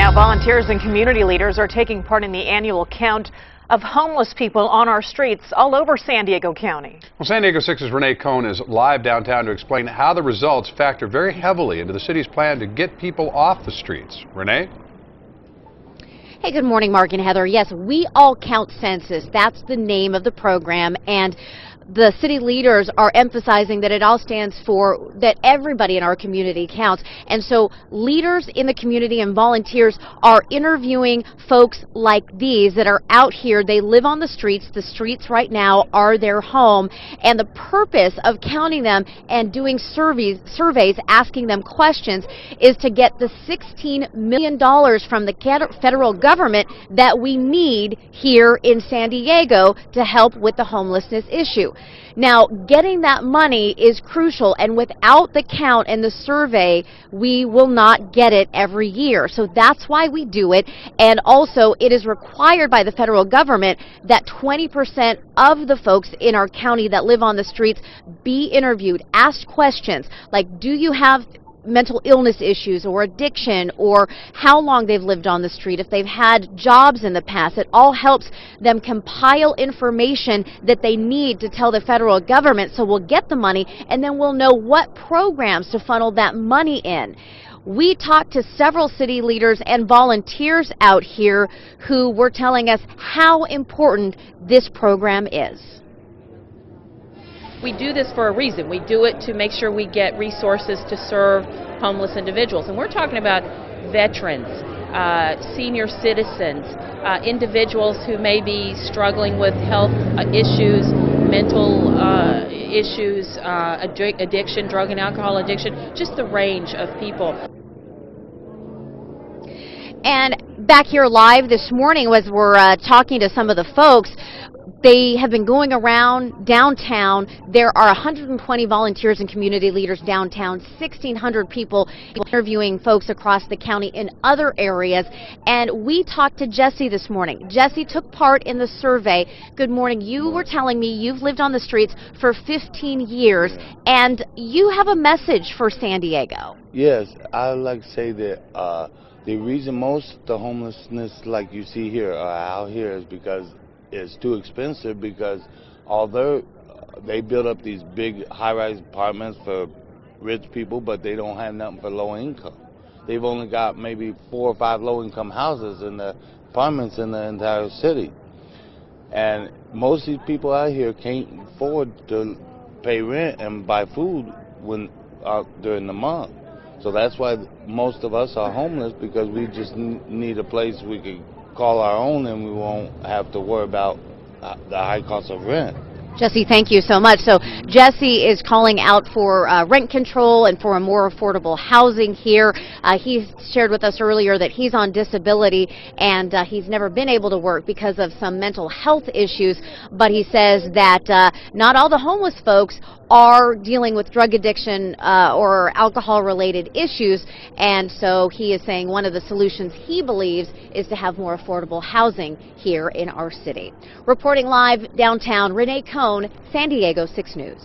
Now, volunteers and community leaders are taking part in the annual count of homeless people on our streets all over San Diego County. Well, San Diego 6's Renee Cohn is live downtown to explain how the results factor very heavily into the city's plan to get people off the streets. Renee? Hey, good morning, Mark and Heather. Yes, We All Count Census. That's the name of the program, and the city leaders are emphasizing that it all stands for that everybody in our community counts. And so leaders in the community and volunteers are interviewing folks like these that are out here. They live on the streets. The streets right now are their home. And the purpose of counting them and doing surveys asking them questions is to get the $16 million from the federal government that we need here in San Diego to help with the homelessness issue. Now, getting that money is crucial, and without the count and the survey, we will not get it every year. So that's why we do it, and also it is required by the federal government that 20% of the folks in our county that live on the streets be interviewed, asked questions like, do you have mental illness issues or addiction, or how long they've lived on the street, if they've had jobs in the past. It all helps them compile information that they need to tell the federal government, so we'll get the money and then we'll know what programs to funnel that money in. We talked to several city leaders and volunteers out here who were telling us how important this program is. We do this for a reason. We do it to make sure we get resources to serve homeless individuals. And we're talking about veterans, senior citizens, individuals who may be struggling with health issues, mental issues, addiction, drug and alcohol addiction, just the range of people. And back here live this morning, as we're talking to some of the folks, they have been going around downtown. There are 120 volunteers and community leaders downtown, 1,600 people interviewing folks across the county in other areas. And we talked to Jesse this morning. Jesse took part in the survey. Good morning. You were telling me you've lived on the streets for 15 years, and you have a message for San Diego. Yes, I would like to say that the reason most of the homelessness like you see here out here is because it's too expensive, because although they build up these big high-rise apartments for rich people, but they don't have nothing for low income. They've only got maybe 4 or 5 low-income houses in the apartments in the entire city. And most of these people out here can't afford to pay rent and buy food when during the month. So that's why most of us are homeless, because we just need a place we can call our own, and we won't have to worry about the high cost of rent. Jesse, thank you so much. So Jesse is calling out for rent control and for a more affordable housing here. He shared with us earlier that he's on disability and he's never been able to work because of some mental health issues, but he says that not all the homeless folks are dealing with drug addiction or alcohol-related issues, and so he is saying one of the solutions he believes is to have more affordable housing here in our city. Reporting live downtown, Renee Cohn, San Diego 6 News.